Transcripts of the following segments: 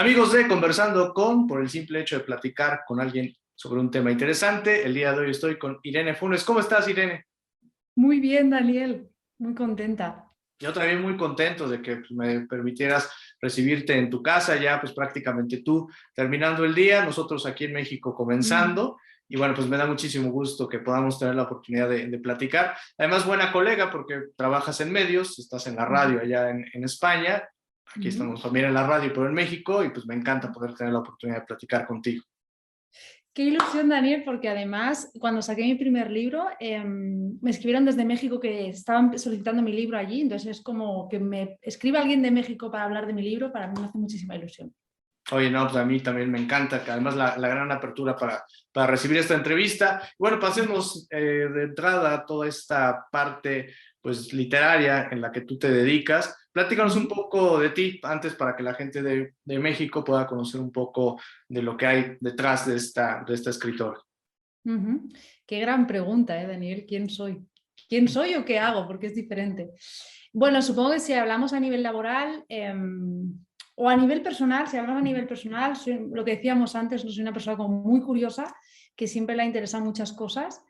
Amigos de Conversando con, por el simple hecho de platicar con alguien sobre un tema interesante, el día de hoy estoy con Irene Funes. ¿Cómo estás, Irene? Muy bien, Daniel, muy contenta. Yo también muy contento de que me permitieras recibirte en tu casa, ya pues prácticamente tú terminando el día, nosotros aquí en México Mm, comenzando. Y bueno, pues me da muchísimo gusto que podamos tener la oportunidad de platicar. Además, buena colega porque trabajas en medios, estás en la mm, radio allá en España. Aquí mm. estamos también en la radio, pero en México, y pues me encanta poder tener la oportunidad de platicar contigo. Qué ilusión, Daniel, porque además cuando saqué mi primer libro, me escribieron desde México que estaban solicitando mi libro allí, entonces es como que me escriba alguien de México para hablar de mi libro, para mí me hace muchísima ilusión. Oye, no, pues a mí también me encanta, que además la gran apertura para recibir esta entrevista. Bueno, pasemos de entrada a toda esta parte pues literaria en la que tú te dedicas. Platícanos un Ujú, poco de ti antes para que la gente de México pueda conocer un poco de lo que hay detrás de esta escritora. ujú. Qué gran pregunta, Daniel, ¿quién soy? ¿Quién soy o qué hago? Porque es diferente. Bueno, supongo que si hablamos a nivel laboral o a nivel personal, si hablamos a nivel personal, lo que decíamos antes, no soy una persona como muy curiosa, que siempre le interesan muchas cosas.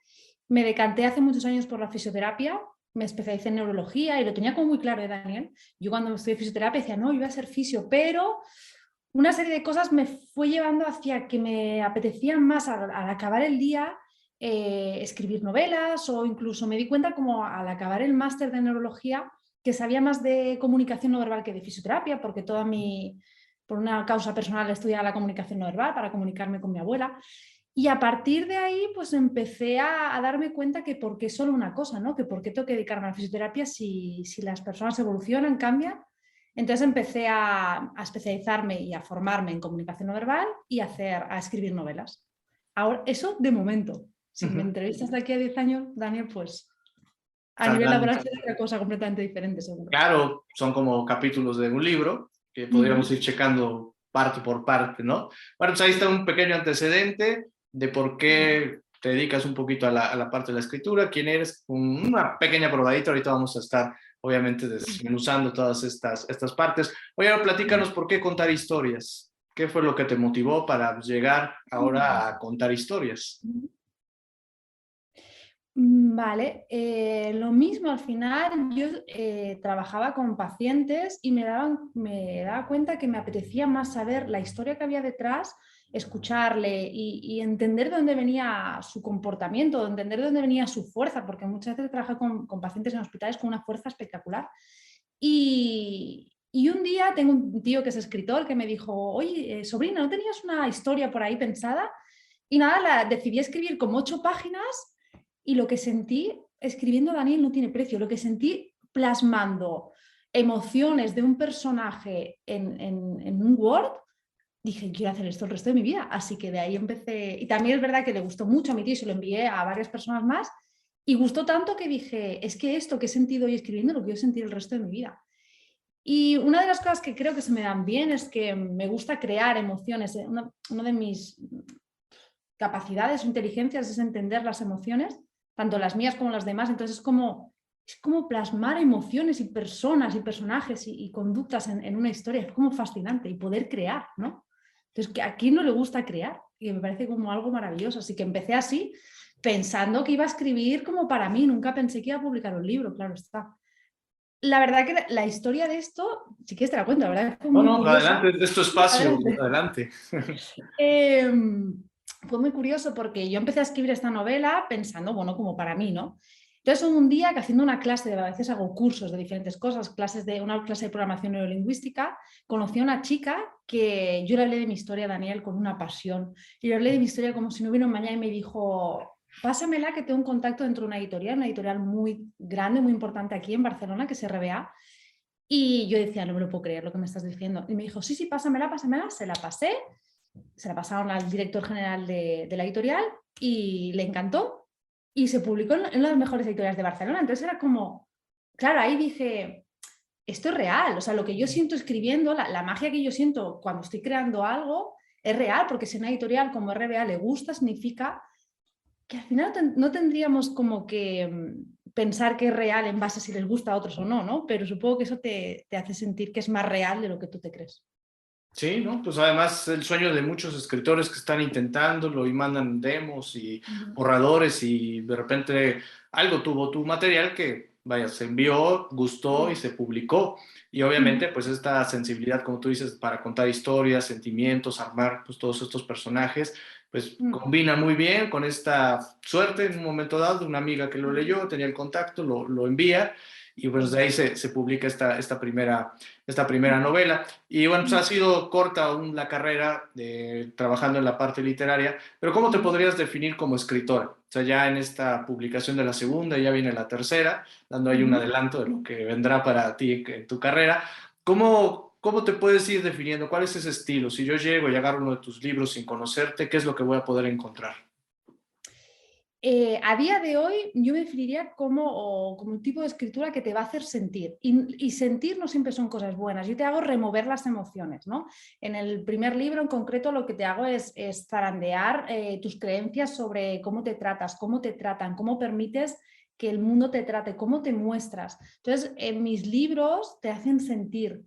Me decanté hace muchos años por la fisioterapia, me especialicé en neurología y lo tenía como muy claro, Daniel. Yo cuando estudié fisioterapia decía, no, yo iba a ser fisio, pero una serie de cosas me fue llevando hacia que me apetecían más al acabar el día escribir novelas, o incluso me di cuenta como al acabar el máster de neurología que sabía más de comunicación no verbal que de fisioterapia, porque por una causa personal estudiaba la comunicación no verbal para comunicarme con mi abuela. Y a partir de ahí, pues empecé a darme cuenta que por qué solo una cosa, ¿no? Que por qué tengo que dedicarme a la fisioterapia si las personas evolucionan, cambian. Entonces empecé a especializarme y a formarme en comunicación no verbal y a escribir novelas. Ahora, eso de momento. Si me Ujú. entrevistas de aquí a 10 años, Daniel, pues a nivel Saldrán. laboral será otra cosa completamente diferente, seguro. Claro, son como capítulos de un libro que podríamos Ujú. ir checando parte por parte, ¿no? Bueno, pues ahí está un pequeño antecedente de por qué te dedicas un poquito a la parte de la escritura, quién eres, una pequeña probadita. Ahorita vamos a estar, obviamente, desmenuzando todas estas partes. Oye, ahora platícanos por qué contar historias. ¿Qué fue lo que te motivó para llegar ahora a contar historias? Vale, lo mismo al final yo trabajaba con pacientes y me daba cuenta que me apetecía más saber la historia que había detrás, escucharle y entender de dónde venía su comportamiento, entender de dónde venía su fuerza, porque muchas veces trabajo con pacientes en hospitales con una fuerza espectacular. Y un día tengo un tío que es escritor que me dijo, oye, sobrina, ¿no tenías una historia por ahí pensada? Y nada, decidí escribir como 8 páginas y lo que sentí escribiendo Daniel no tiene precio. Lo que sentí plasmando emociones de un personaje en un Word, dije, quiero hacer esto el resto de mi vida. Así que de ahí empecé. Y también es verdad que le gustó mucho a mi tío y se lo envié a varias personas más. Y gustó tanto que dije, es que esto que he sentido hoy escribiendo lo quiero sentir el resto de mi vida. Y una de las cosas que creo que se me dan bien es que me gusta crear emociones. Una de mis capacidades o inteligencias es entender las emociones, tanto las mías como las demás. Entonces es como plasmar emociones y personas y personajes y conductas en una historia. Es como fascinante y poder crear, ¿no? Entonces, ¿a quién no le gusta crear? Y me parece como algo maravilloso. Así que empecé así, pensando que iba a escribir como para mí. Nunca pensé que iba a publicar un libro, claro está. La verdad que la historia de esto, si quieres te la cuento, la verdad es que fue No, muy no, curiosa. adelante, es tu espacio, Adelante. adelante. Eh, Fue muy curioso porque yo empecé a escribir esta novela pensando, bueno, como para mí, ¿no? Entonces, un día que haciendo una clase, a veces hago cursos de diferentes cosas, una clase de programación neurolingüística, conocí a una chica que yo le hablé de mi historia, Daniel, con una pasión. Y le hablé de mi historia como si no hubiera un mañana y me dijo, pásamela que tengo un contacto dentro de una editorial muy grande, muy importante aquí en Barcelona, que es RBA. Y yo decía, no me lo puedo creer lo que me estás diciendo. Y me dijo, sí, sí, pásamela, pásamela. Se la pasé, se la pasaron al director general de la editorial y le encantó y se publicó en las mejores editoriales de Barcelona. Entonces era como, claro, ahí dije, esto es real, o sea, lo que yo siento escribiendo, la magia que yo siento cuando estoy creando algo es real, porque si a una editorial como RBA le gusta, significa que al final no tendríamos como que pensar que es real en base a si les gusta a otros o no, ¿no? Pero supongo que eso te hace sentir que es más real de lo que tú te crees. Sí, ¿no? Pues además el sueño de muchos escritores que están intentándolo y mandan demos y Ujú, borradores y de repente algo tuvo tu material que, vaya, se envió, gustó y sí. se publicó. Y Ujú, obviamente pues esta sensibilidad, como tú dices, para contar historias, sentimientos, armar pues todos estos personajes, pues mm, combina muy bien con esta suerte en un momento dado de una amiga que lo ujú, leyó, tenía el contacto, lo envía y pues de sí. ahí se publica esta primera novela. Y bueno, pues ha sido corta aún la carrera trabajando en la parte literaria, pero ¿cómo te Ujú. podrías definir como escritora? O sea, ya en esta publicación de la segunda, ya viene la tercera, dando ahí un Ujú. adelanto de lo que vendrá para ti en tu carrera. ¿Cómo te puedes ir definiendo? ¿Cuál es ese estilo? Si yo llego y agarro uno de tus libros sin conocerte, ¿qué es lo que voy a poder encontrar? A día de hoy yo me definiría como un tipo de escritura que te va a hacer sentir. Y sentir no siempre son cosas buenas. Yo te hago remover las emociones, ¿no? En el primer libro en concreto lo que te hago es zarandear tus creencias sobre cómo te tratas, cómo te tratan, cómo permites que el mundo te trate, cómo te muestras. Entonces, en mis libros te hacen sentir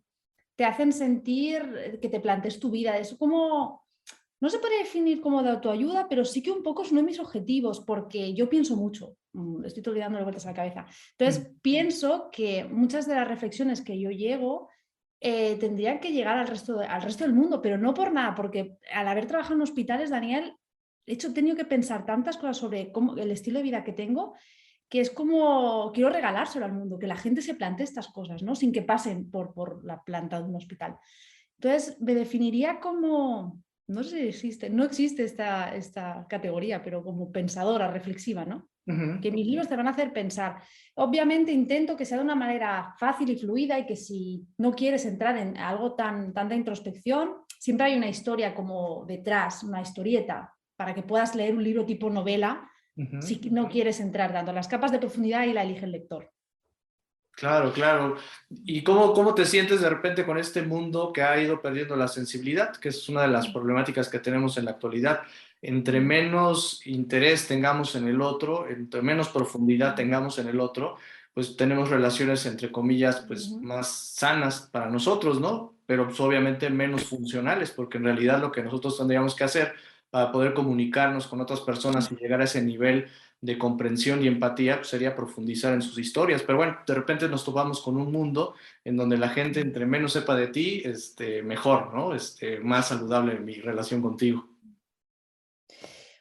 que te plantees tu vida. Es como no se puede definir como de autoayuda, pero sí que un poco es uno de mis objetivos, porque yo pienso mucho, estoy todo dándole vueltas a la cabeza. Entonces, pienso que muchas de las reflexiones que yo llego tendrían que llegar al resto del mundo, pero no por nada, porque al haber trabajado en hospitales, Daniel, de hecho, he tenido que pensar tantas cosas sobre el estilo de vida que tengo, que es como quiero regalárselo al mundo, que la gente se plantee estas cosas, ¿no? Sin que pasen por la planta de un hospital. Entonces, me definiría como, no sé si existe, no existe esta categoría, pero como pensadora, reflexiva, ¿no? Ujú. Que mis libros te van a hacer pensar. Obviamente intento que sea de una manera fácil y fluida y que si no quieres entrar en algo tanta introspección, siempre hay una historia como detrás, una historieta, para que puedas leer un libro tipo novela si Ujú. no quieres entrar dando las capas de profundidad y la elige el lector. Claro, claro. ¿Y cómo te sientes de repente con este mundo que ha ido perdiendo la sensibilidad? Que es una de las problemáticas que tenemos en la actualidad. Entre menos interés tengamos en el otro, entre menos profundidad tengamos en el otro, pues tenemos relaciones, entre comillas, pues más sanas para nosotros, ¿no? Pero pues, obviamente menos funcionales, porque en realidad lo que nosotros tendríamos que hacer para poder comunicarnos con otras personas y llegar a ese nivel de comprensión y empatía, pues sería profundizar en sus historias. Pero bueno, de repente nos topamos con un mundo en donde la gente entre menos sepa de ti, mejor, ¿no? Más saludable mi relación contigo.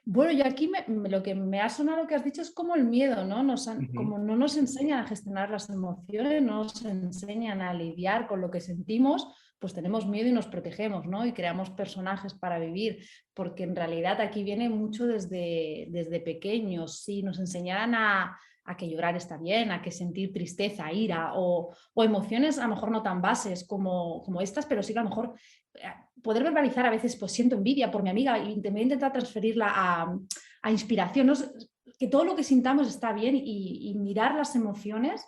Bueno, y aquí lo que me ha sonado lo que has dicho es como el miedo, ¿no? Ujú. Como no nos enseñan a gestionar las emociones, no nos enseñan a lidiar con lo que sentimos, pues tenemos miedo y nos protegemos, ¿no? Y creamos personajes para vivir, porque en realidad aquí viene mucho desde pequeños. Si nos enseñaran a que llorar está bien, a que sentir tristeza, ira o emociones a lo mejor no tan bases como estas, pero sí que a lo mejor poder verbalizar a veces, pues siento envidia por mi amiga y voy a intentar transferirla a inspiración, ¿no? Que todo lo que sintamos está bien y mirar las emociones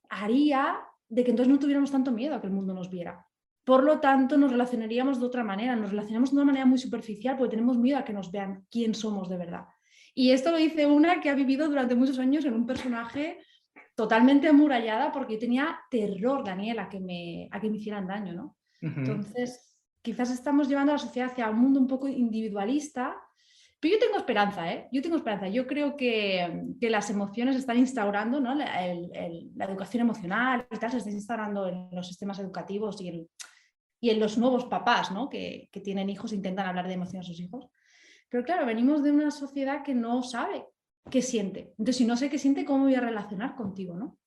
haría de que entonces no tuviéramos tanto miedo a que el mundo nos viera. Por lo tanto, nos relacionaríamos de otra manera, nos relacionamos de una manera muy superficial porque tenemos miedo a que nos vean quién somos de verdad. Y esto lo dice una que ha vivido durante muchos años en un personaje totalmente amurallada porque yo tenía terror, Daniel, a que me hicieran daño, ¿no? Ujú. Entonces, quizás estamos llevando a la sociedad hacia un mundo un poco individualista, pero yo tengo esperanza, ¿eh? Yo tengo esperanza. Yo creo que las emociones están instaurando, ¿no? La educación emocional y tal, se está instaurando en los sistemas educativos y en los nuevos papás, ¿no? Que tienen hijos e intentan hablar de emociones a sus hijos. Pero claro, venimos de una sociedad que no sabe qué siente. Entonces, si no sé qué siente, ¿cómo voy a relacionar contigo, no?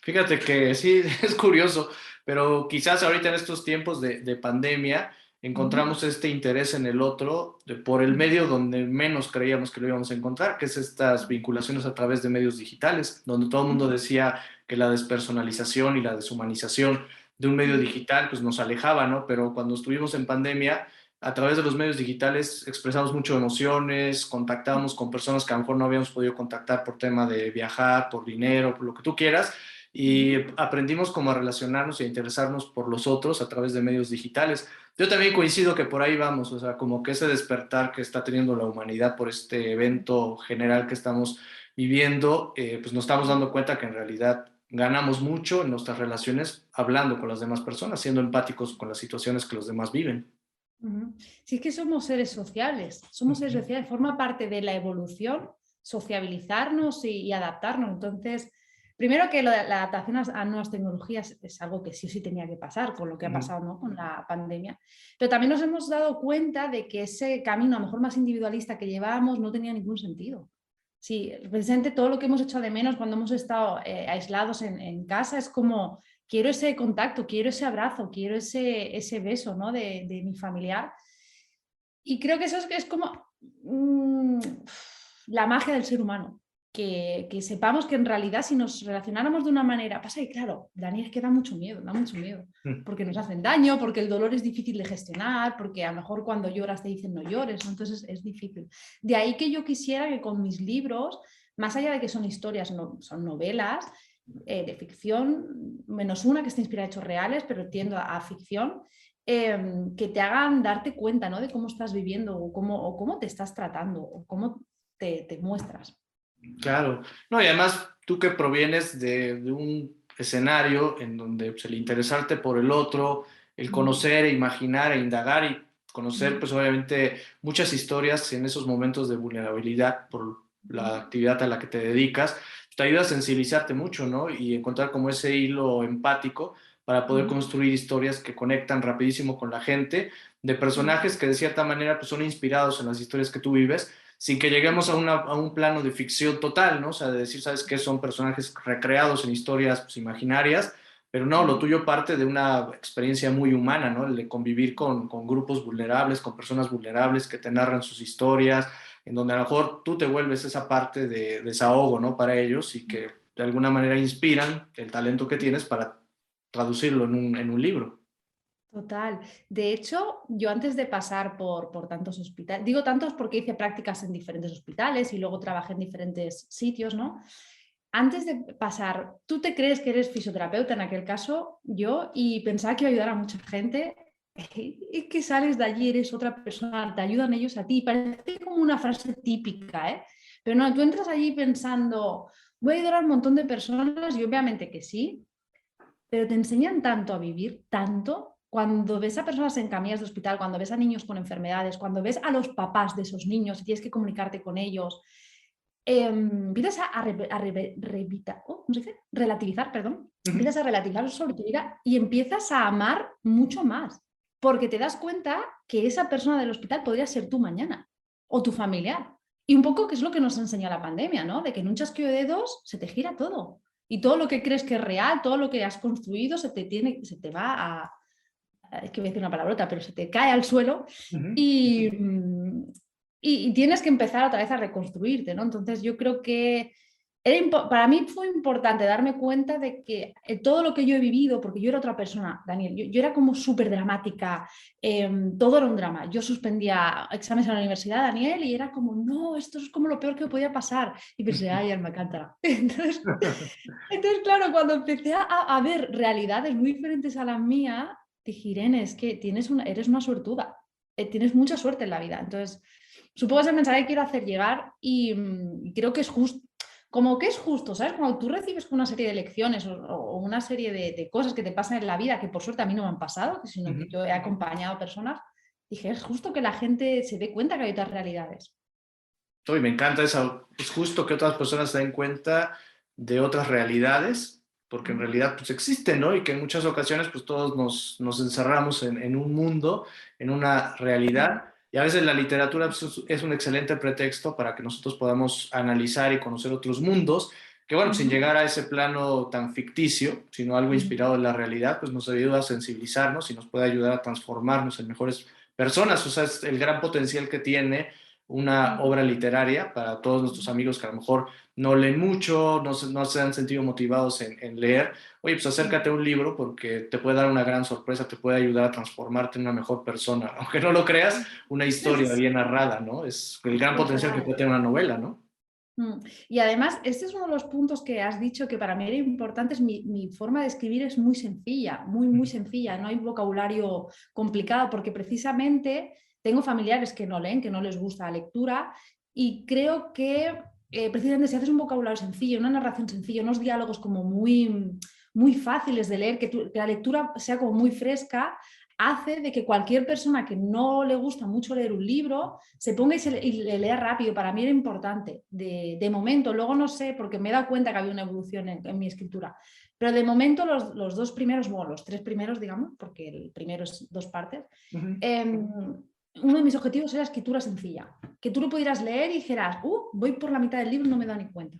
Fíjate que sí, es curioso, pero quizás ahorita en estos tiempos de pandemia Ujú, encontramos este interés en el otro por el ujú, medio donde menos creíamos que lo íbamos a encontrar, que es estas ujú, vinculaciones a través de medios digitales, donde todo el mundo ujú, decía que la despersonalización y la deshumanización de un medio ujú, digital pues nos alejaba, ¿no? Pero cuando estuvimos en pandemia, a través de los medios digitales expresamos mucho emociones, contactábamos con personas que a lo mejor no habíamos podido contactar por tema de viajar, por dinero, por lo que tú quieras y ujú. aprendimos cómo a relacionarnos y a interesarnos por los otros a través de medios digitales. Yo también coincido que por ahí vamos, o sea, como que ese despertar que está teniendo la humanidad por este evento general que estamos viviendo, pues nos estamos dando cuenta que en realidad ganamos mucho en nuestras relaciones hablando con las demás personas, siendo empáticos con las situaciones que los demás viven. Ujú. Sí, es que somos seres sociales, somos seres sociales, forma parte de la evolución sociabilizarnos y adaptarnos. Entonces, primero que la adaptación a nuevas tecnologías es algo que sí o sí tenía que pasar con lo que ha pasado, ¿no? Con la pandemia, pero también nos hemos dado cuenta de que ese camino a lo mejor más individualista que llevábamos no tenía ningún sentido. Sí, precisamente todo lo que hemos hecho de menos cuando hemos estado aislados en casa es como quiero ese contacto, quiero ese abrazo, quiero ese beso, ¿no? de mi familiar. Y creo que eso es como la magia del ser humano, que sepamos que en realidad si nos relacionáramos de una manera, pasa y claro, Dani, es que da mucho miedo, porque nos hacen daño, porque el dolor es difícil de gestionar, porque a lo mejor cuando lloras te dicen no llores, ¿no? Entonces es difícil. De ahí que yo quisiera que con mis libros, más allá de que son historias, no, son novelas, de ficción, menos una que está inspirada en hechos reales, pero tiendo a ficción, que te hagan darte cuenta, ¿no? De cómo estás viviendo o cómo te estás tratando o cómo te muestras. Claro, no, y además tú que provienes de un escenario en donde pues, el interesarte por el otro, el conocer, e imaginar e indagar y conocer pues obviamente muchas historias en esos momentos de vulnerabilidad por la actividad a la que te dedicas, te ayuda a sensibilizarte mucho, ¿no? Y encontrar como ese hilo empático para poder construir historias que conectan rapidísimo con la gente, de personajes que de cierta manera pues son inspirados en las historias que tú vives sin que lleguemos a un plano de ficción total, ¿no? O sea, de decir, ¿sabes qué? Son personajes recreados en historias pues, imaginarias, pero no, lo tuyo parte de una experiencia muy humana, ¿no? El de convivir con grupos vulnerables, con personas vulnerables que te narran sus historias, en donde a lo mejor tú te vuelves esa parte de desahogo, ¿no? Para ellos y que de alguna manera inspiran el talento que tienes para traducirlo en un libro. Total. De hecho, yo antes de pasar por tantos hospitales, digo tantos porque hice prácticas en diferentes hospitales y luego trabajé en diferentes sitios, ¿no? Antes de pasar, tú te crees que eres fisioterapeuta en aquel caso, yo, y pensaba que iba a ayudar a mucha gente, y que sales de allí, eres otra persona, te ayudan ellos a ti, parece como una frase típica, ¿eh? Pero no, tú entras allí pensando, voy a ayudar a un montón de personas y obviamente que sí, pero te enseñan tanto a vivir, tanto, cuando ves a personas en camillas de hospital, cuando ves a niños con enfermedades, cuando ves a los papás de esos niños y tienes que comunicarte con ellos, empiezas ¿cómo se dice? Relativizar, perdón, empiezas a relativizar sobre tu vida y empiezas a amar mucho más, porque te das cuenta que esa persona del hospital podría ser tú mañana o tu familiar. Y un poco que es lo que nos enseña la pandemia, ¿no? De que en un chasquido de dedos se te gira todo. Y todo lo que crees que es real, todo lo que has construido, se te va es que voy a decir una palabrota, pero se te cae al suelo y, y tienes que empezar otra vez a reconstruirte, ¿no? Entonces yo creo que para mí fue importante darme cuenta de que todo lo que yo he vivido, porque yo era otra persona, Daniel, yo era como súper dramática, todo era un drama. Yo suspendía exámenes en la universidad, Daniel, y era como, no, esto es como lo peor que me podía pasar. Y pensé, ay, alma cántara. Entonces, claro, cuando empecé a ver realidades muy diferentes a las mías, dije, Irene, es que eres una suertuda, tienes mucha suerte en la vida. Entonces, supongo que es el mensaje que quiero hacer llegar y creo que es justo, como que es justo, ¿sabes? Cuando tú recibes una serie de lecciones o una serie de cosas que te pasan en la vida, que por suerte a mí no me han pasado, sino que yo he acompañado a personas, dije, es justo que la gente se dé cuenta que hay otras realidades. Y me encanta eso. Es justo que otras personas se den cuenta de otras realidades, porque en realidad pues existen, ¿no? Y que en muchas ocasiones pues todos nos encerramos en un mundo, en una realidad, y a veces la literatura pues, es un excelente pretexto para que nosotros podamos analizar y conocer otros mundos, que bueno, sin llegar a ese plano tan ficticio, sino algo inspirado en la realidad, pues nos ayuda a sensibilizarnos y nos puede ayudar a transformarnos en mejores personas. O sea, es el gran potencial que tiene una obra literaria para todos nuestros amigos que a lo mejor no leen mucho, no se han sentido motivados en leer. Oye, pues acércate a un libro porque te puede dar una gran sorpresa, te puede ayudar a transformarte en una mejor persona. Aunque no lo creas, una historia bien narrada, ¿no? Es el gran potencial que puede tener una novela, ¿no? Y además, este es uno de los puntos que has dicho que para mí era importante, es mi forma de escribir es muy sencilla, muy sencilla, no hay vocabulario complicado, porque precisamente tengo familiares que no leen, que no les gusta la lectura, y creo que precisamente si haces un vocabulario sencillo, una narración sencilla, unos diálogos como muy, muy fáciles de leer, que la lectura sea como muy fresca, hace de que cualquier persona que no le gusta mucho leer un libro se ponga y le lea rápido. Para mí era importante, de momento. Luego no sé, porque me he dado cuenta que había una evolución en mi escritura, pero de momento los dos primeros, bueno, los tres primeros, digamos, porque el primero es 2 partes, uno de mis objetivos era escritura sencilla, que tú lo pudieras leer y dijeras, voy por la mitad del libro y no me da ni cuenta.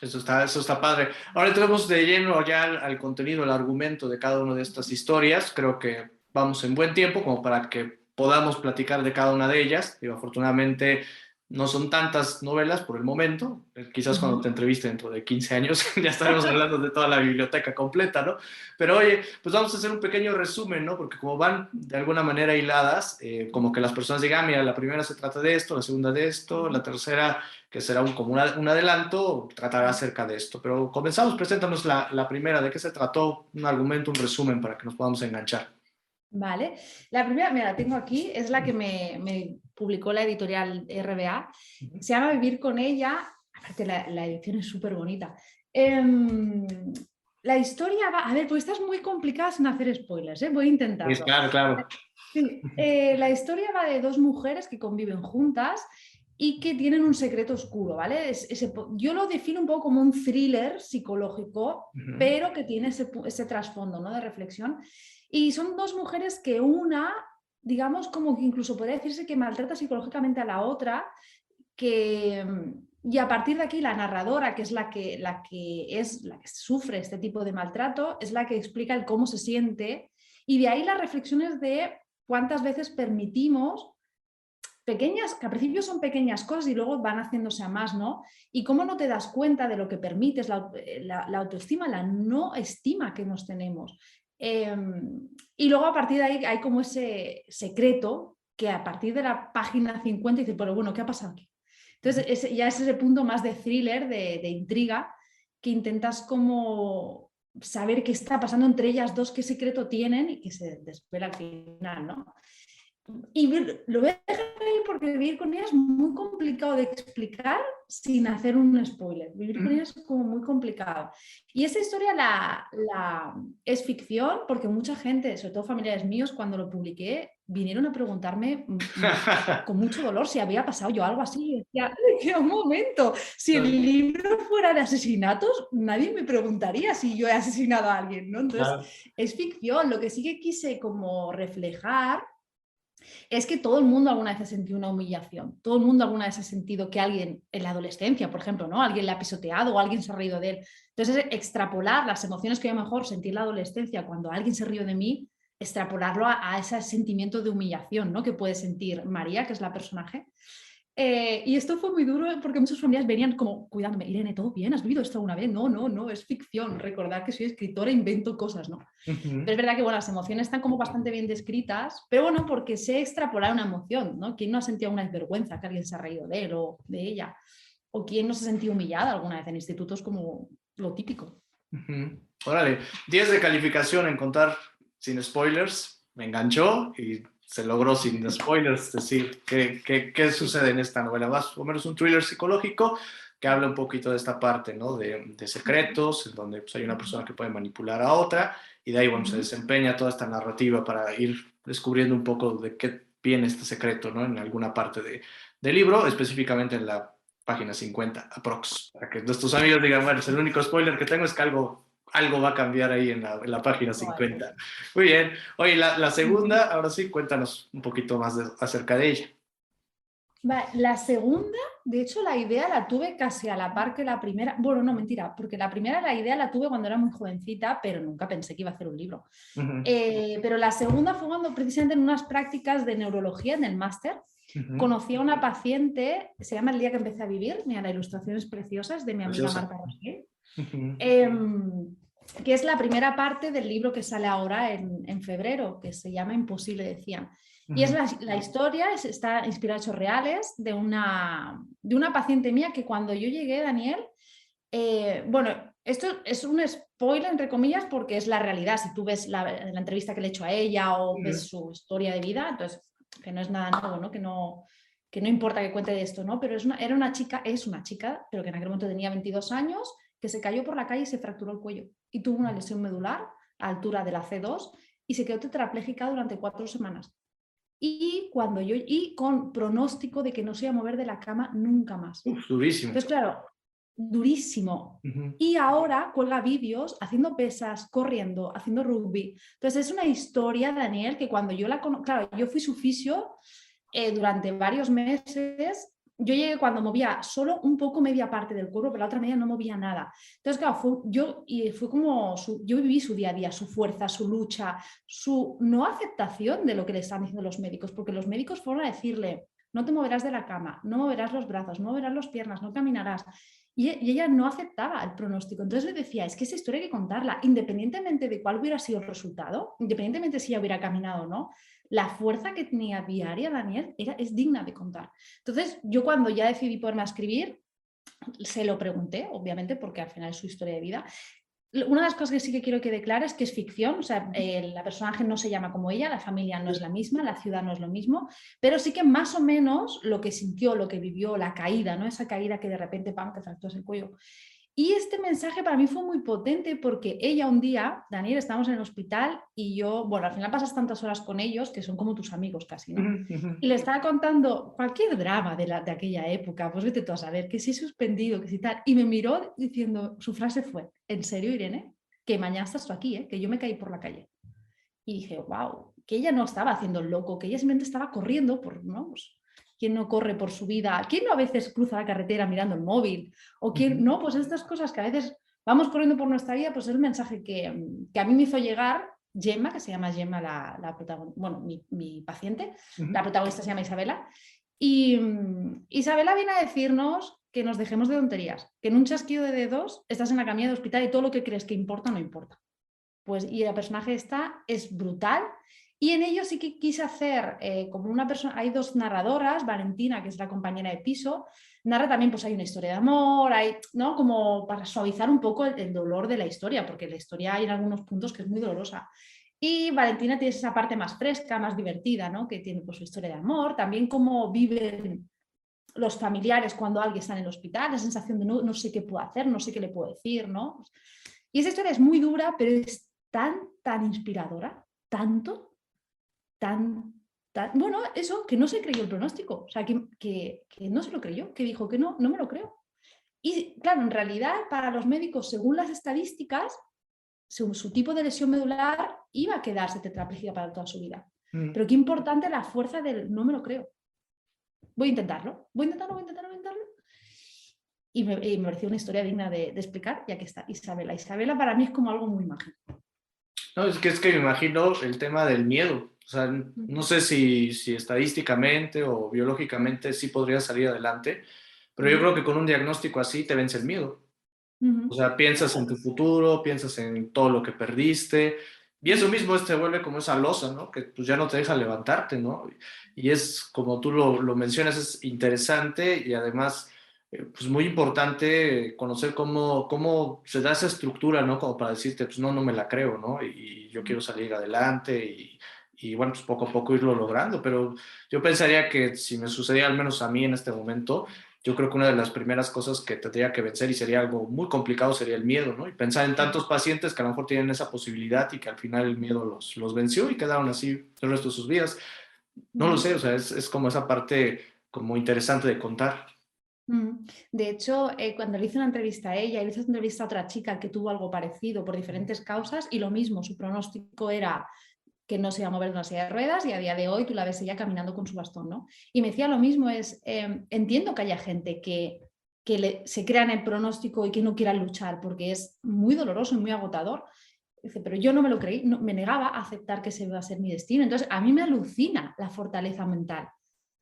Eso está padre. Ahora entremos de lleno ya al contenido, al argumento de cada una de estas historias. Creo que vamos en buen tiempo como para que podamos platicar de cada una de ellas. Digo, afortunadamente no son tantas novelas por el momento. Quizás cuando te entreviste dentro de 15 años ya estaremos hablando de toda la biblioteca completa, ¿no? Pero oye, pues vamos a hacer un pequeño resumen, ¿no? Porque como van de alguna manera hiladas, como que las personas digan, mira, la primera se trata de esto, la segunda de esto, la tercera que será como un adelanto, tratará acerca de esto. Pero comenzamos, preséntanos la primera, ¿de qué se trató? Un argumento, un resumen para que nos podamos enganchar. Vale, la primera, mira, la tengo aquí, es la que me publicó la editorial RBA, se llama Vivir con ella, aparte la edición es súper bonita. La historia va, a ver, pues esta es muy complicada sin hacer spoilers, voy a intentarlo. Claro, claro. Sí, la historia va de 2 mujeres que conviven juntas y que tienen un secreto oscuro, ¿vale? Yo lo defino un poco como un thriller psicológico, pero que tiene ese trasfondo, ¿no? De reflexión. Y son 2 mujeres que una, digamos, como que incluso podría decirse que maltrata psicológicamente a la otra, y a partir de aquí la narradora, que es la que sufre este tipo de maltrato, es la que explica el cómo se siente, y de ahí las reflexiones de cuántas veces permitimos pequeñas, que al principio son pequeñas cosas y luego van haciéndose a más, ¿no? Y cómo no te das cuenta de lo que permites, la autoestima, la no estima que nos tenemos. Y luego a partir de ahí hay como ese secreto que a partir de la página 50 dice, pero bueno, ¿qué ha pasado aquí? Entonces ya es ese punto más de thriller, de intriga, que intentas como saber qué está pasando entre ellas dos, qué secreto tienen y que se desvela al final, ¿no? Y lo voy a dejar ahí porque vivir con ella es muy complicado de explicar sin hacer un spoiler. Vivir con ella es como muy complicado. Y esa historia es ficción porque mucha gente, sobre todo familiares míos, cuando lo publiqué, vinieron a preguntarme con mucho dolor si había pasado yo algo así. Y decía, un momento, si el libro fuera de asesinatos, nadie me preguntaría si yo he asesinado a alguien, ¿no? Entonces, es ficción. Lo que sí que quise como reflejar es que todo el mundo alguna vez ha sentido una humillación, todo el mundo alguna vez ha sentido que alguien en la adolescencia, por ejemplo, ¿no? Alguien le ha pisoteado o alguien se ha reído de él. Entonces, extrapolar las emociones que yo mejor sentí en la adolescencia cuando alguien se rió de mí, extrapolarlo a ese sentimiento de humillación, ¿no? Que puede sentir María, que es la personaje. Y esto fue muy duro porque muchas familias venían como cuidándome, Irene, ¿todo bien? ¿Has vivido esto alguna vez? No, es ficción. Recordad que soy escritora e invento cosas, ¿no? Pero es verdad que bueno, las emociones están como bastante bien descritas, pero bueno, porque sé extrapolar una emoción, ¿no? ¿Quién no ha sentido una vergüenza que alguien se ha reído de él o de ella? ¿O quién no se ha sentido humillada alguna vez en institutos como lo típico? Órale, 10 de calificación en contar sin spoilers, me enganchó y se logró sin spoilers decir qué sucede en esta novela. Más o menos un thriller psicológico que habla un poquito de esta parte, ¿no? De secretos, en donde pues, hay una persona que puede manipular a otra y de ahí, bueno, se desempeña toda esta narrativa para ir descubriendo un poco de qué viene este secreto, ¿no? En alguna parte del libro, específicamente en la página 50, aprox, para que nuestros amigos digan, bueno, el único spoiler que tengo es que algo va a cambiar ahí en la página 50. Muy bien. Oye, la segunda, ahora sí, cuéntanos un poquito más acerca de ella. La segunda, de hecho, la idea la tuve casi a la par que la primera. Bueno, no, mentira, porque la primera la idea la tuve cuando era muy jovencita, pero nunca pensé que iba a hacer un libro. Pero la segunda fue cuando precisamente en unas prácticas de neurología en el máster, conocí a una paciente, se llama El día que empecé a vivir, mira, la ilustración es preciosa, es de mi amiga Marta Rosell, que es la primera parte del libro que sale ahora en febrero, que se llama Imposible, decían. Y es la historia, está inspirada en hechos reales de una paciente mía que cuando yo llegué, Daniel, bueno, esto es un spoiler entre comillas porque es la realidad. Si tú ves la entrevista que le he hecho a ella o ves su historia de vida, entonces que no es nada nuevo, ¿no? que no importa que cuente de esto, ¿no? Pero era una chica, es una chica, pero que en aquel momento tenía 22 años, que se cayó por la calle y se fracturó el cuello y tuvo una lesión medular a altura de la C2 y se quedó tetrapléjica durante 4 semanas. Y con pronóstico de que no se iba a mover de la cama nunca más. Uf, durísimo. Entonces, claro, durísimo. Y ahora cuelga vídeos haciendo pesas, corriendo, haciendo rugby. Entonces, es una historia, Daniel, que cuando yo la conozco, claro, yo fui su fisio durante varios meses. Yo llegué cuando movía solo un poco media parte del cuerpo, pero la otra media no movía nada. Entonces, claro, yo viví su día a día, su fuerza, su lucha, su no aceptación de lo que le están diciendo los médicos, porque los médicos fueron a decirle, no te moverás de la cama, no moverás los brazos, no moverás las piernas, no caminarás. Y ella no aceptaba el pronóstico. Entonces le decía, es que esa historia hay que contarla, independientemente de cuál hubiera sido el resultado, independientemente si ella hubiera caminado o no, la fuerza que tenía diaria Daniel es digna de contar. Entonces, yo cuando ya decidí ponerme a escribir, se lo pregunté, obviamente, porque al final es su historia de vida. Una de las cosas que sí que quiero que declare es que es ficción, o sea, la personaje no se llama como ella, la familia no es la misma, la ciudad no es lo mismo, pero sí que más o menos lo que sintió, lo que vivió, la caída, ¿no? Esa caída que de repente, ¡pam!, te fracturas el cuello. Y este mensaje para mí fue muy potente porque ella un día, Daniel, estábamos en el hospital y yo, bueno, al final pasas tantas horas con ellos que son como tus amigos casi, ¿no? Y le estaba contando cualquier drama de aquella época, pues vete tú a saber, que si he suspendido, que si tal. Y me miró diciendo, su frase fue, ¿en serio, Irene? Que mañana estás tú aquí, ¿eh? Que yo me caí por la calle. Y dije, wow, que ella no estaba haciendo el loco, que ella simplemente estaba corriendo por, ¿no? Pues, ¿quién no corre por su vida? ¿Quién no a veces cruza la carretera mirando el móvil? ¿O quién no? Pues estas cosas que a veces vamos corriendo por nuestra vida, pues es el mensaje que a mí me hizo llegar Gemma, que se llama Gemma, la protagonista, bueno, mi paciente, la protagonista se llama Isabela, y Isabela viene a decirnos que nos dejemos de tonterías, que en un chasquido de dedos estás en la camilla de hospital y todo lo que crees que importa no importa. Pues, y el personaje es brutal. Y en ello sí que quise hacer como una persona, hay 2 narradoras, Valentina, que es la compañera de piso, narra también, pues hay una historia de amor, hay, ¿no? Como para suavizar un poco el dolor de la historia, porque la historia hay en algunos puntos que es muy dolorosa. Y Valentina tiene esa parte más fresca, más divertida, ¿no? Que tiene pues su historia de amor, también cómo viven los familiares cuando alguien está en el hospital, la sensación de no sé qué puedo hacer, no sé qué le puedo decir, ¿no? Y esa historia es muy dura, pero es tan inspiradora, bueno, eso, que no se creyó el pronóstico, o sea, que no se lo creyó, que dijo que no me lo creo. Y claro, en realidad para los médicos, según las estadísticas, según su tipo de lesión medular, iba a quedarse tetrapléjica para toda su vida. Pero qué importante la fuerza del no me lo creo. Voy a intentarlo. Y me pareció una historia digna de explicar, ya que está Isabela. Isabela para mí es como algo muy mágico. No, es que me imagino el tema del miedo. O sea, no sé si estadísticamente o biológicamente sí podría salir adelante, pero yo creo que con un diagnóstico así te vence el miedo. O sea, piensas en tu futuro, piensas en todo lo que perdiste, y eso mismo te vuelve como esa losa, ¿no? Que pues ya no te deja levantarte, ¿no? Y es, como tú lo mencionas, es interesante y además, pues muy importante conocer cómo se da esa estructura, ¿no? Como para decirte, pues no me la creo, ¿no? Y yo quiero salir adelante y bueno, pues poco a poco irlo logrando, pero yo pensaría que si me sucedía al menos a mí en este momento, yo creo que una de las primeras cosas que tendría que vencer y sería algo muy complicado sería el miedo, ¿no? Y pensar en tantos pacientes que a lo mejor tienen esa posibilidad y que al final el miedo los venció y quedaron así el resto de sus vidas. No lo sé, o sea, es como esa parte como interesante de contar. De hecho, cuando le hice una entrevista a ella, le hice una entrevista a otra chica que tuvo algo parecido por diferentes causas y lo mismo, su pronóstico era que no se iba a mover de una silla de ruedas y a día de hoy tú la ves ella caminando con su bastón, ¿no? Y me decía lo mismo, entiendo que haya gente que se crea en el pronóstico y que no quiera luchar porque es muy doloroso y muy agotador. Dice, pero yo no me lo creí, no, me negaba a aceptar que ese iba a ser mi destino. Entonces, a mí me alucina la fortaleza mental.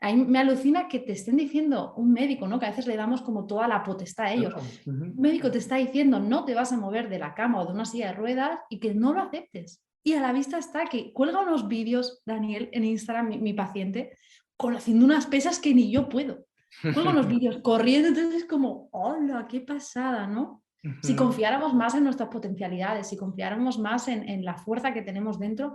A mí me alucina que te estén diciendo un médico, ¿no? Que a veces le damos como toda la potestad a ellos. Un médico te está diciendo no te vas a mover de la cama o de una silla de ruedas y que no lo aceptes. Y a la vista está que cuelga unos vídeos, Daniel, en Instagram, mi paciente, haciendo unas pesas que ni yo puedo. Cuelga unos vídeos corriendo, entonces es como, hola, qué pasada, ¿no? Si confiáramos más en nuestras potencialidades, si confiáramos más en la fuerza que tenemos dentro,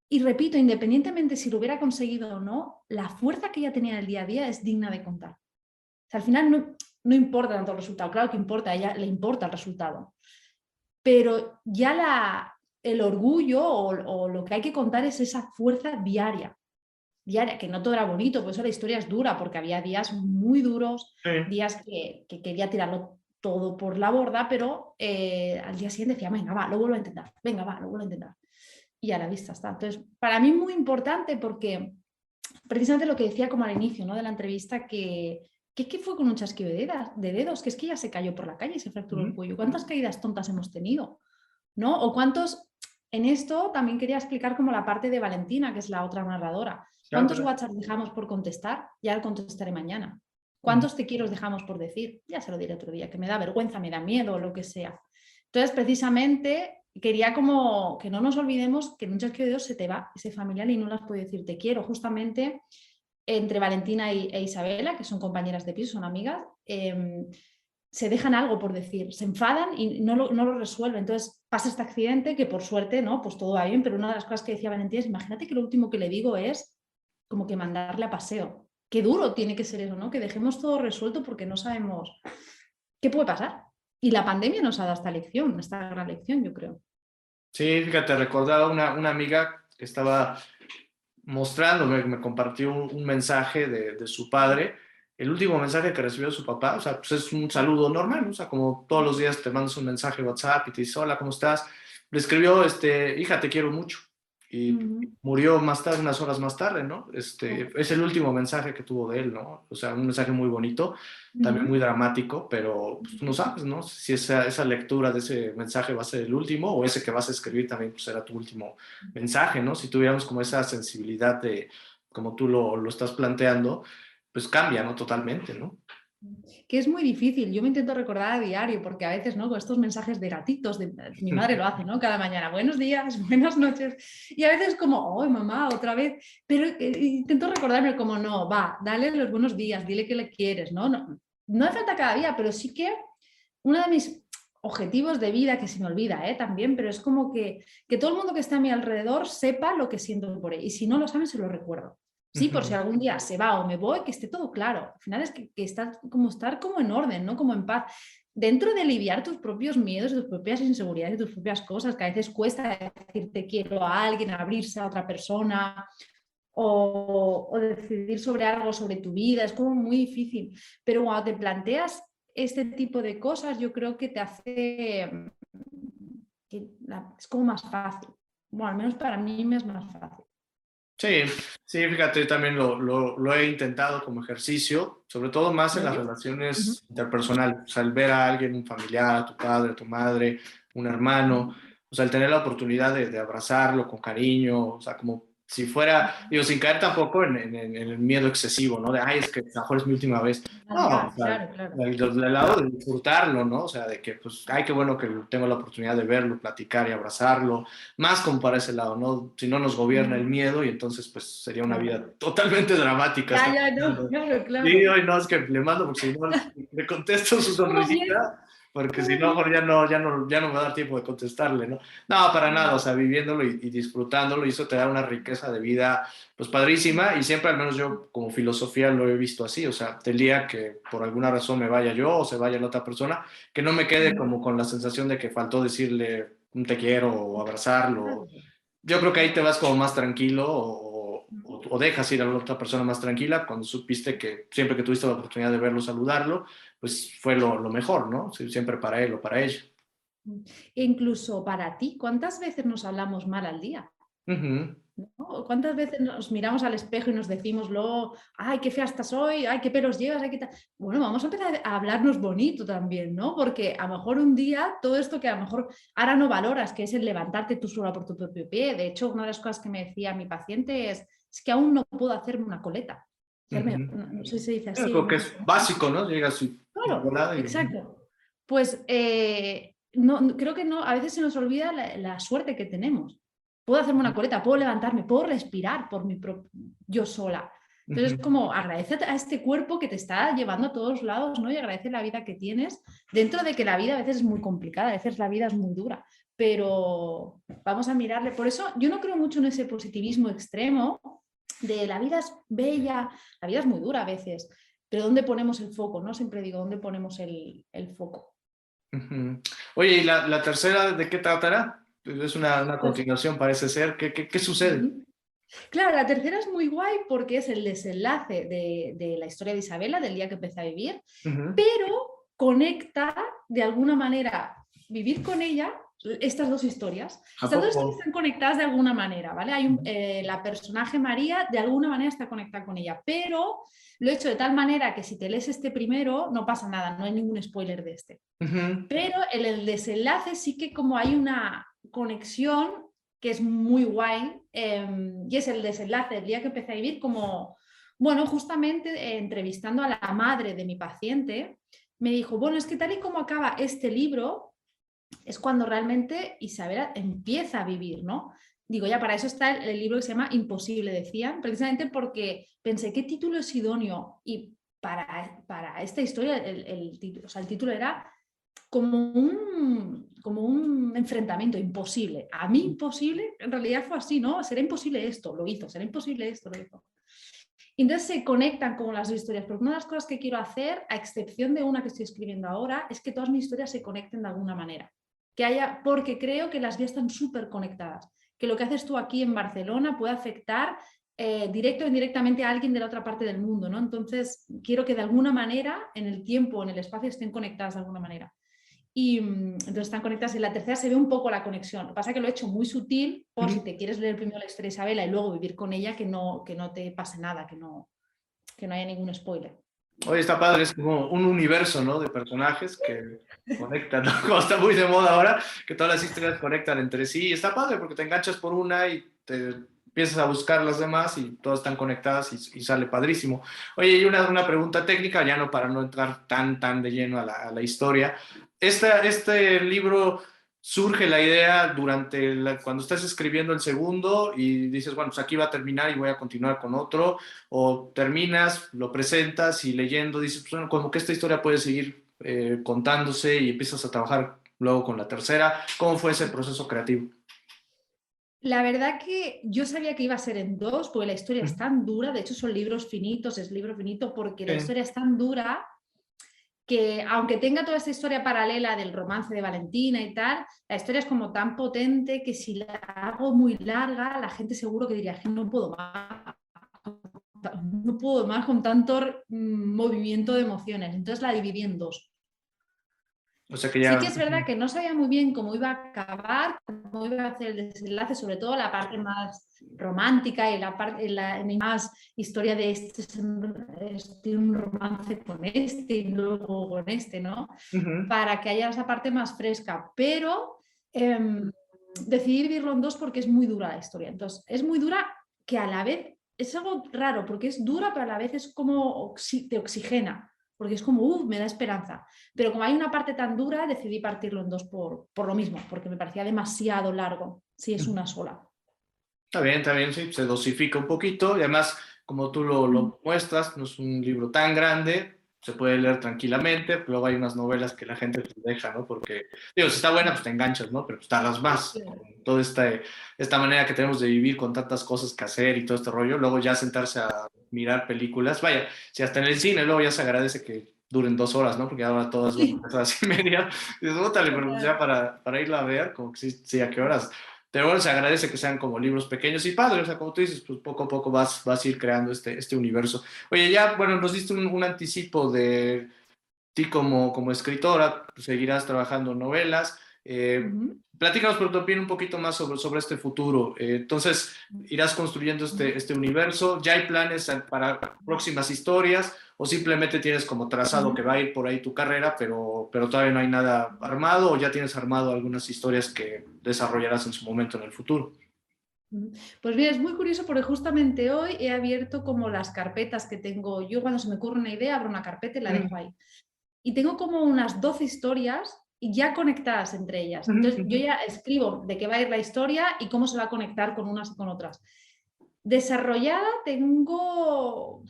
Y repito, independientemente si lo hubiera conseguido o no, la fuerza que ella tenía en el día a día es digna de contar. O sea, al final no importa tanto el resultado, claro que importa, a ella le importa el resultado, pero ya el orgullo o lo que hay que contar es esa fuerza diaria, que no todo era bonito, por eso la historia es dura, porque había días muy duros, Sí. días que quería tirarlo todo por la borda, pero al día siguiente decía, venga, va, lo vuelvo a intentar, venga, va, lo vuelvo a intentar. Y a la vista está. Entonces, para mí muy importante porque precisamente lo que decía como al inicio, ¿no?, de la entrevista, que fue con un chasquido de dedos, que es que ella se cayó por la calle y se fracturó el cuello. ¿Cuántas caídas tontas hemos tenido? ¿No? O cuántos, en esto también quería explicar como la parte de Valentina, que es la otra narradora. Claro, ¿Cuántos claro. WhatsApp dejamos por contestar? Ya lo contestaré mañana. Ujú. ¿Cuántos te quiero dejamos por decir? Ya se lo diré otro día, que me da vergüenza, me da miedo, lo que sea. Entonces, precisamente, quería como que no nos olvidemos que en un chasquido de dedos se te va ese familiar y no las puede decir te quiero. Justamente entre Valentina e Isabela, que son compañeras de piso, son amigas, se dejan algo por decir, se enfadan y no lo resuelven. Entonces pasa este accidente que por suerte, ¿no?, pues todo va bien, pero una de las cosas que decía Valentina es, imagínate que lo último que le digo es como que mandarle a paseo. Qué duro tiene que ser eso, ¿no? Que dejemos todo resuelto porque no sabemos qué puede pasar. Y la pandemia nos ha dado esta lección, esta gran lección, yo creo. Sí, fíjate, recordaba una amiga que estaba mostrándome, me compartió un mensaje de su padre, el último mensaje que recibió de su papá, o sea, pues es un saludo normal, ¿no? O sea, como todos los días te mandas un mensaje de WhatsApp y te dice, hola, ¿cómo estás? Le escribió, hija, te quiero mucho. Y murió más tarde, unas horas más tarde, ¿no? Es el último mensaje que tuvo de él, ¿no? O sea, un mensaje muy bonito, también muy dramático, pero pues, tú no sabes, ¿no? Si esa lectura de ese mensaje va a ser el último o ese que vas a escribir también pues, será tu último mensaje, ¿no? Si tuviéramos como esa sensibilidad de, como tú lo estás planteando, pues cambia, ¿no? Totalmente, ¿no? Que es muy difícil, yo me intento recordar a diario, porque a veces, ¿no?, con estos mensajes de gatitos, mi madre lo hace, ¿no?, cada mañana, buenos días, buenas noches, y a veces como, oh, mamá, otra vez, pero intento recordarme como, no, va, dale los buenos días, dile que le quieres, ¿no? No hace falta cada día, pero sí que uno de mis objetivos de vida, que se me olvida también, pero es como que todo el mundo que está a mi alrededor sepa lo que siento por él, y si no lo saben, se lo recuerdo. Sí, por si algún día se va o me voy, que esté todo claro. Al final es que estar como en orden, ¿no? Como en paz. Dentro de aliviar tus propios miedos, tus propias inseguridades, tus propias cosas, que a veces cuesta decir te quiero a alguien, abrirse a otra persona o decidir sobre algo, sobre tu vida, es como muy difícil. Pero cuando te planteas este tipo de cosas, yo creo que te hace, es como más fácil. Bueno, al menos para mí me es más fácil. Sí, sí, fíjate, yo también lo he intentado como ejercicio, sobre todo más en las ¿Ves? Uh-huh. relaciones interpersonales, o sea, el ver a alguien, un familiar, a tu padre, a tu madre, un hermano, o sea, el tener la oportunidad de abrazarlo con cariño, o sea, como si fuera, digo, sin caer tampoco en el miedo excesivo, ¿no? De, ay, es que a lo mejor es mi última vez. No, o sea, Claro, claro. del lado de disfrutarlo, ¿no? O sea, de que, pues, ay, qué bueno que tengo la oportunidad de verlo, platicar y abrazarlo, más como para ese lado, ¿no? Si no nos gobierna el miedo y entonces pues sería una Claro. vida totalmente dramática. Ya, Estar ya, no, pensando, claro, sí, claro. hoy no, es que le mando porque si no le contesto su ¿Cómo bien? sonrisita, porque si ¿Cómo no, bien? mejor ya no me va a dar tiempo de contestarle, ¿no? No, para nada, o sea, viviéndolo y disfrutándolo y eso te da una riqueza de vida pues padrísima y siempre al menos yo como filosofía lo he visto así, o sea, del día que por alguna razón me vaya yo o se vaya la otra persona, que no me quede como con la sensación de que faltó decirle un te quiero o abrazarlo. Yo creo que ahí te vas como más tranquilo o dejas ir a la otra persona más tranquila cuando supiste que siempre que tuviste la oportunidad de verlo, saludarlo, pues fue lo mejor, ¿no? Sí, siempre para él o para ella. E incluso para ti, ¿cuántas veces nos hablamos mal al día? Ujú. ¿No? ¿Cuántas veces nos miramos al espejo y nos decimos luego, ay, qué fea estás hoy, ay, qué pelos llevas, ay, qué tal? Bueno, vamos a empezar a hablarnos bonito también, ¿no? Porque a lo mejor un día todo esto que a lo mejor ahora no valoras, que es el levantarte tú sola por tu propio pie. De hecho, una de las cosas que me decía mi paciente es que aún no puedo hacerme una coleta. Ujú. No sé si se dice Yo así creo en que es México, ¿no? básico, ¿no? Llegas y de Claro, volada y... exacto. Pues creo que no, a veces se nos olvida la suerte que tenemos. Puedo hacerme una coleta, puedo levantarme, puedo respirar yo sola. Entonces, Ujú. como agradece a este cuerpo que te está llevando a todos lados, ¿no? Y agradece la vida que tienes, dentro de que la vida a veces es muy complicada, a veces la vida es muy dura, pero vamos a mirarle. Por eso yo no creo mucho en ese positivismo extremo de la vida es bella, la vida es muy dura a veces, pero ¿dónde ponemos el foco? ¿No? Siempre digo, ¿dónde ponemos el foco? Ujú. Oye, ¿y la tercera de qué tratará? Es una Pues, continuación, parece ser. ¿Qué sucede? ujú. Claro, la tercera es muy guay porque es el desenlace de la historia de Isabela, del día que empecé a vivir, Ujú. pero conecta de alguna manera vivir con ella estas dos historias. ¿A Estas dos poco? historias están conectadas de alguna manera, ¿vale? La personaje María de alguna manera está conectada con ella, pero lo he hecho de tal manera que si te lees este primero no pasa nada, no hay ningún spoiler de este. Ujú. Pero en el desenlace sí que como hay una conexión que es muy guay, y es el desenlace del día que empecé a vivir como, bueno, justamente entrevistando a la madre de mi paciente, me dijo, bueno, es que tal y como acaba este libro, es cuando realmente Isabela empieza a vivir, ¿no? Digo, ya para eso está el libro que se llama Imposible, decían, precisamente porque pensé, ¿qué título es idóneo? Y para esta historia, o sea, el título era como un enfrentamiento imposible. A mí imposible, en realidad fue así, ¿no? Será imposible esto, lo hizo, será imposible esto, lo hizo. Y entonces se conectan como las dos historias, porque una de las cosas que quiero hacer, a excepción de una que estoy escribiendo ahora, es que todas mis historias se conecten de alguna manera. Que haya, porque creo que las vías están súper conectadas, que lo que haces tú aquí en Barcelona puede afectar directo o indirectamente a alguien de la otra parte del mundo, ¿no? Entonces, quiero que de alguna manera, en el tiempo, en el espacio, estén conectadas de alguna manera. Y entonces están conectadas. En la tercera se ve un poco la conexión. Lo que pasa es que lo he hecho muy sutil por si Ujú. te quieres leer primero la historia de Isabela y luego vivir con ella, que no te pase nada, que no haya ningún spoiler. Oye, está padre, es como un universo, ¿no? De personajes que conectan, ¿no? Como está muy de moda ahora, que todas las historias conectan entre sí. Y está padre porque te enganchas por una y te empiezas a buscar las demás y todas están conectadas y sale padrísimo. Oye, y una pregunta técnica, ya no para no entrar tan de lleno a la historia. Este libro surge la idea durante cuando estás escribiendo el segundo y dices, bueno, pues aquí va a terminar y voy a continuar con otro, o terminas, lo presentas y leyendo dices, pues, bueno, como que esta historia puede seguir contándose y empiezas a trabajar luego con la tercera. ¿Cómo fue ese proceso creativo? La verdad que yo sabía que iba a ser en dos, porque la historia es tan dura, de hecho son libros finitos, es libro finito porque la Sí. historia es tan dura que aunque tenga toda esta historia paralela del romance de Valentina y tal, la historia es como tan potente que si la hago muy larga, la gente seguro que diría que no puedo más con tanto movimiento de emociones. Entonces la dividí en dos. O sea que Sí que ya... es verdad que no sabía muy bien cómo iba a acabar, cómo iba a hacer el desenlace, sobre todo la parte más romántica y la parte más historia de tiene un romance con este y luego con este, ¿no? Ujú. Para que haya esa parte más fresca. Pero decidí dividirlo en dos porque es muy dura la historia. Entonces, es muy dura que a la vez es algo raro porque es dura, pero a la vez es como te oxigena, porque es como, me da esperanza. Pero como hay una parte tan dura, decidí partirlo en dos por lo mismo, porque me parecía demasiado largo si es una sola. Está bien, sí, se dosifica un poquito y además, como tú lo muestras, no es un libro tan grande, se puede leer tranquilamente, pero luego hay unas novelas que la gente te deja, ¿no? Porque, digo, si está buena, pues te enganchas, ¿no? Pero pues tardas más, con toda esta manera que tenemos de vivir con tantas cosas que hacer y todo este rollo, luego ya sentarse a mirar películas, vaya, si hasta en el cine luego ya se agradece que duren 2 horas, ¿no? Porque ahora todas duran Sí. 3 horas y media, y dices, "Bótale", pero pues ya para irla a ver, como que sí, sí, ¿a qué horas? Pero bueno, se agradece que sean como libros pequeños y padres, o sea, como tú dices, pues poco a poco vas a ir creando este universo. Oye, ya, bueno, nos diste un anticipo de ti como escritora, pues, seguirás trabajando novelas. Ujú. Platícanos por tu opinión un poquito más sobre este futuro. Entonces, ¿irás construyendo este universo? ¿Ya hay planes para próximas historias? ¿O simplemente tienes como trazado que va a ir por ahí tu carrera, pero todavía no hay nada armado? ¿O ya tienes armado algunas historias que desarrollarás en su momento en el futuro? Pues mira, es muy curioso porque justamente hoy he abierto como las carpetas que tengo. Yo cuando se me ocurre una idea, abro una carpeta y la dejo ahí. Y tengo como unas 12 historias y ya conectadas entre ellas. Ujú, Entonces ujú. yo ya escribo de qué va a ir la historia y cómo se va a conectar con unas y con otras. Desarrollada tengo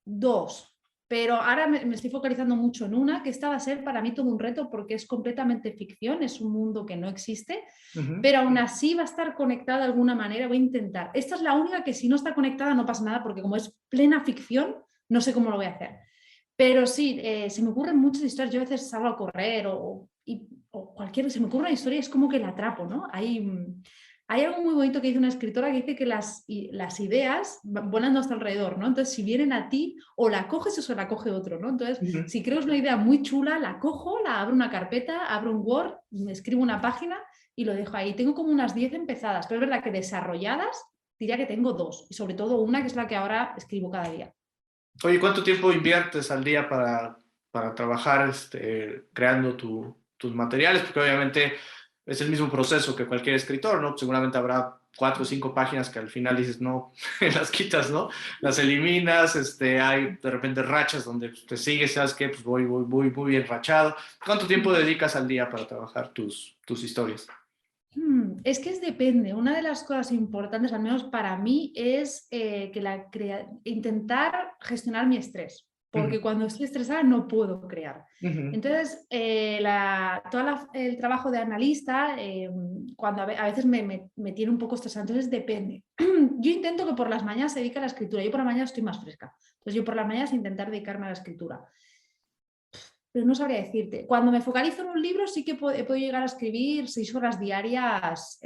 dos. pero ahora me estoy focalizando mucho en una, que esta va a ser para mí todo un reto porque es completamente ficción, es un mundo que no existe, pero aún así va a estar conectada de alguna manera, voy a intentar. Esta es la única que si no está conectada no pasa nada porque como es plena ficción, no sé cómo lo voy a hacer. Pero sí, se me ocurren muchas historias, yo a veces salgo a correr o cualquier, se me ocurre una historia y es como que la atrapo, ¿no? Hay algo muy bonito que dice una escritora que dice que las ideas vuelan a nuestro alrededor, ¿no? Entonces, si vienen a ti, o la coges o se la coge otro, ¿no? Entonces, si creo una idea muy chula, la cojo, la abro una carpeta, abro un Word, me escribo una página y lo dejo ahí. Tengo como unas 10 empezadas, pero es verdad que desarrolladas diría que tengo 2, y sobre todo una que es la que ahora escribo cada día. Oye, ¿cuánto tiempo inviertes al día para trabajar creando tus materiales? Porque obviamente es el mismo proceso que cualquier escritor, ¿no? Seguramente habrá 4 o 5 páginas que al final dices, no, las quitas, ¿no? Las eliminas, hay de repente rachas donde te sigues, ¿sabes qué? Pues voy muy bien rachado. ¿Cuánto tiempo dedicas al día para trabajar tus historias? Es que depende. Una de las cosas importantes, al menos para mí, es intentar gestionar mi estrés, porque Ujú, cuando estoy estresada no puedo crear. ujú. Entonces, el trabajo de analista, cuando a veces me tiene un poco estresada, entonces depende. Yo intento que por las mañanas se dedique a la escritura. Yo por la mañana estoy más fresca. Entonces, yo por las mañanas intentar dedicarme a la escritura. Pero no sabría decirte. Cuando me focalizo en un libro sí que he podido llegar a escribir 6 horas diarias,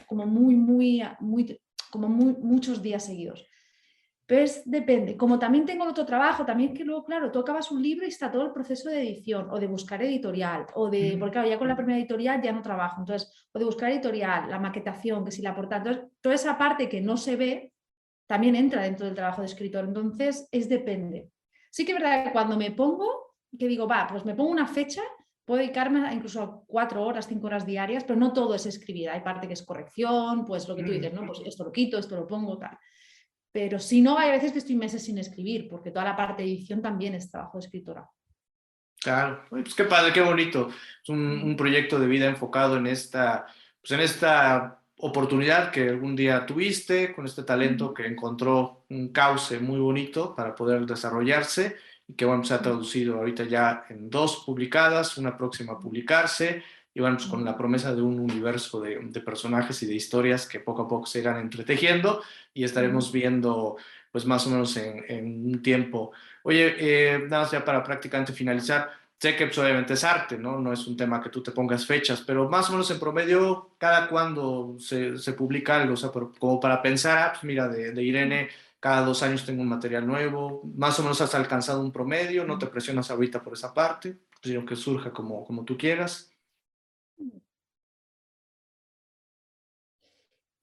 como muchos días seguidos. Pero depende. Como también tengo el otro trabajo, también que luego, claro, tú acabas un libro y está todo el proceso de edición o de buscar editorial, porque claro, ya con la primera editorial ya no trabajo, entonces, o de buscar editorial, la maquetación, que si la portada, entonces, toda esa parte que no se ve también entra dentro del trabajo de escritor, entonces depende. Sí que es verdad que cuando me pongo, que digo, va, pues me pongo una fecha, puedo dedicarme incluso a 4 horas, 5 horas diarias, pero no todo es escribir, hay parte que es corrección, pues lo que tú dices, ¿no? Pues esto lo quito, esto lo pongo, tal. Pero si no, hay veces que estoy meses sin escribir, porque toda la parte de edición también es trabajo de escritora. Claro, oye, pues qué padre, qué bonito. Es un proyecto de vida enfocado pues en esta oportunidad que algún día tuviste, con este talento que encontró un cauce muy bonito para poder desarrollarse y que bueno, se ha traducido ahorita ya en 2 publicadas, una próxima a publicarse y bueno, pues con la promesa de un universo de personajes y de historias que poco a poco se irán entretejiendo y estaremos viendo pues más o menos en un tiempo. Oye, nada más ya para prácticamente finalizar, sé que pues, obviamente es arte, ¿no? No es un tema que tú te pongas fechas, pero más o menos en promedio, ¿cada cuándo se publica algo? O sea, como para pensar, pues mira, de Irene, cada 2 años tengo un material nuevo, más o menos has alcanzado un promedio, no te presionas ahorita por esa parte, sino que surja como tú quieras.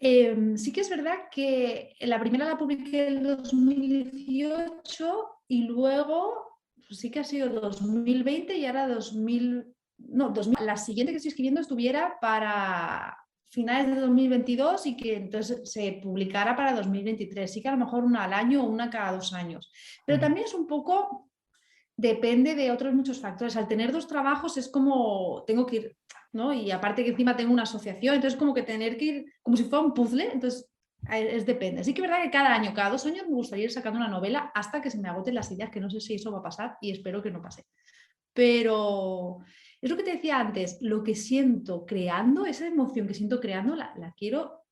Sí que es verdad que la primera la publiqué en 2018 y luego pues sí que ha sido 2020 y ahora 2000, no, 2000, la siguiente que estoy escribiendo estuviera para finales de 2022 y que entonces se publicara para 2023. Sí que a lo mejor una al año o una cada 2 años. Pero también es un poco, depende de otros muchos factores. Al tener 2 trabajos es como tengo que ir, ¿no? Y aparte que encima tengo una asociación, entonces como que tener que ir como si fuera un puzzle, entonces depende. Sí que es verdad que cada año, cada 2 años me gustaría ir sacando una novela hasta que se me agoten las ideas, que no sé si eso va a pasar y espero que no pase. Pero es lo que te decía antes, lo que siento creando, esa emoción que siento creando, la quiero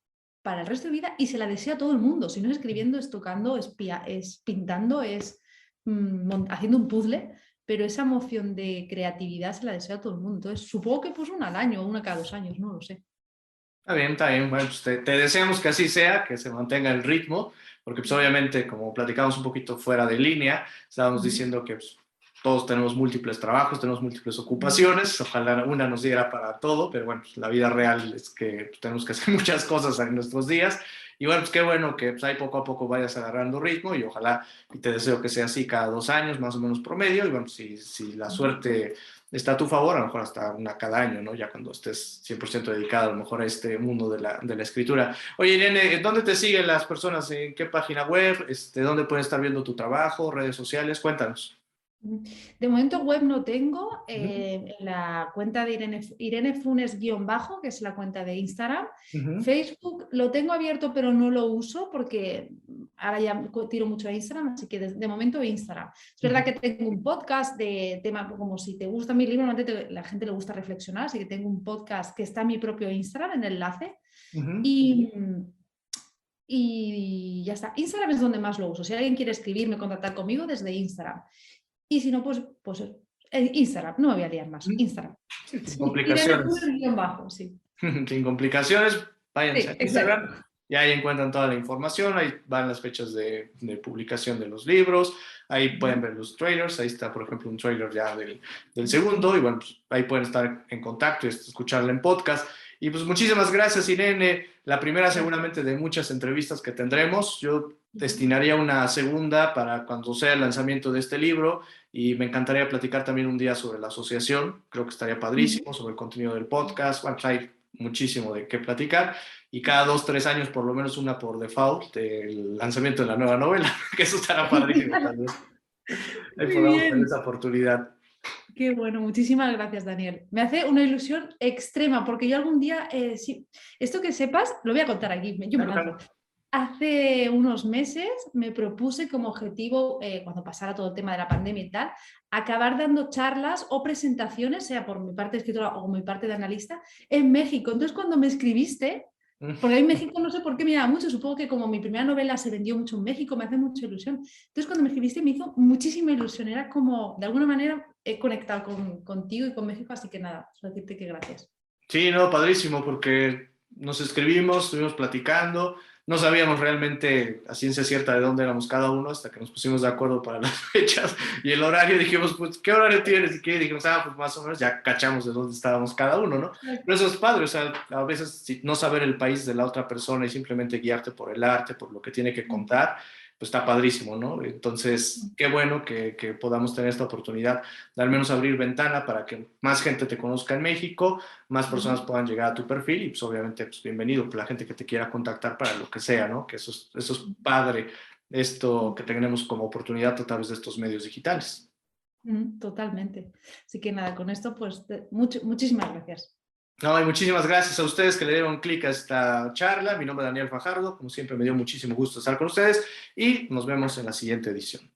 para el resto de vida y se la deseo a todo el mundo. Si no es escribiendo, es tocando, es pintando, es haciendo un puzzle, pero esa emoción de creatividad se la deseo a todo el mundo. Entonces, supongo que pues una al año o una cada 2 años, no lo sé. Está bien, está bien. Bueno, pues te deseamos que así sea, que se mantenga el ritmo, porque pues obviamente, como platicamos un poquito fuera de línea, estábamos diciendo que pues, todos tenemos múltiples trabajos, tenemos múltiples ocupaciones, ojalá una nos diera para todo, pero bueno, pues, la vida real es que pues, tenemos que hacer muchas cosas en nuestros días. Y bueno, pues qué bueno que pues, ahí poco a poco vayas agarrando ritmo y ojalá, y te deseo que sea así cada 2 años, más o menos promedio, y bueno, si la suerte está a tu favor, a lo mejor hasta una cada año, ¿no? Ya cuando estés 100% dedicado a lo mejor a este mundo de la escritura. Oye, Irene, ¿dónde te siguen las personas? ¿En qué página web? ¿Dónde pueden estar viendo tu trabajo? ¿Redes sociales? Cuéntanos. De momento web no tengo, Ujú, en la cuenta de Irene Funes-bajo, que es la cuenta de Instagram. ujú, Facebook lo tengo abierto pero no lo uso porque ahora ya tiro mucho a Instagram, así que de momento Instagram. Es verdad que tengo un podcast de tema, como si te gusta mi libro, normalmente la gente le gusta reflexionar, así que tengo un podcast que está en mi propio Instagram, en el enlace, y ya está. Instagram es donde más lo uso. Si alguien quiere escribirme, contactar conmigo, desde Instagram. Y si no, pues Instagram, no me voy a liar más, Instagram. Sí, sin complicaciones. Sí. Sin complicaciones, váyanse a Instagram y ahí encuentran toda la información, ahí van las fechas de publicación de los libros, ahí pueden ver los trailers, ahí está por ejemplo un trailer ya del segundo y bueno, pues ahí pueden estar en contacto y escucharla en podcast. Y pues muchísimas gracias Irene, la primera seguramente de muchas entrevistas que tendremos. Yo destinaría una segunda para cuando sea el lanzamiento de este libro y me encantaría platicar también un día sobre la asociación, creo que estaría padrísimo, sobre el contenido del podcast. Bueno, hay muchísimo de qué platicar y cada 2-3 años por lo menos una por default del lanzamiento de la nueva novela, que eso estará padrísimo también. Ahí podamos tener esa oportunidad. Qué bueno, muchísimas gracias, Daniel. Me hace una ilusión extrema, porque yo algún día, sí, esto que sepas, lo voy a contar aquí, yo me lanzo. Hace unos meses me propuse como objetivo, cuando pasara todo el tema de la pandemia y tal, acabar dando charlas o presentaciones, sea por mi parte de escritora o mi parte de analista, en México. Entonces, cuando me escribiste, porque en México no sé por qué me llama mucho, supongo que como mi primera novela se vendió mucho en México, me hace mucha ilusión. Entonces, cuando me escribiste me hizo muchísima ilusión, era como, de alguna manera, he conectado contigo y con México, así que nada, solo decirte que gracias. Sí, no, padrísimo, porque nos escribimos, estuvimos platicando, no sabíamos realmente a ciencia cierta de dónde éramos cada uno hasta que nos pusimos de acuerdo para las fechas y el horario. Dijimos, pues, ¿qué horario tienes? Y qué dijimos, pues más o menos ya cachamos de dónde estábamos cada uno, ¿no? Pero eso es padre, o sea, a veces no saber el país de la otra persona y simplemente guiarte por el arte, por lo que tiene que contar, pues está padrísimo, ¿no? Entonces, qué bueno que podamos tener esta oportunidad de al menos abrir ventana para que más gente te conozca en México, más personas puedan llegar a tu perfil y pues obviamente pues bienvenido por la gente que te quiera contactar para lo que sea, ¿no? Que eso es padre, esto que tenemos como oportunidad a través de estos medios digitales. Totalmente. Así que nada, con esto pues muchísimas gracias. No, y muchísimas gracias a ustedes que le dieron clic a esta charla. Mi nombre es Daniel Fajardo, como siempre me dio muchísimo gusto estar con ustedes y nos vemos en la siguiente edición.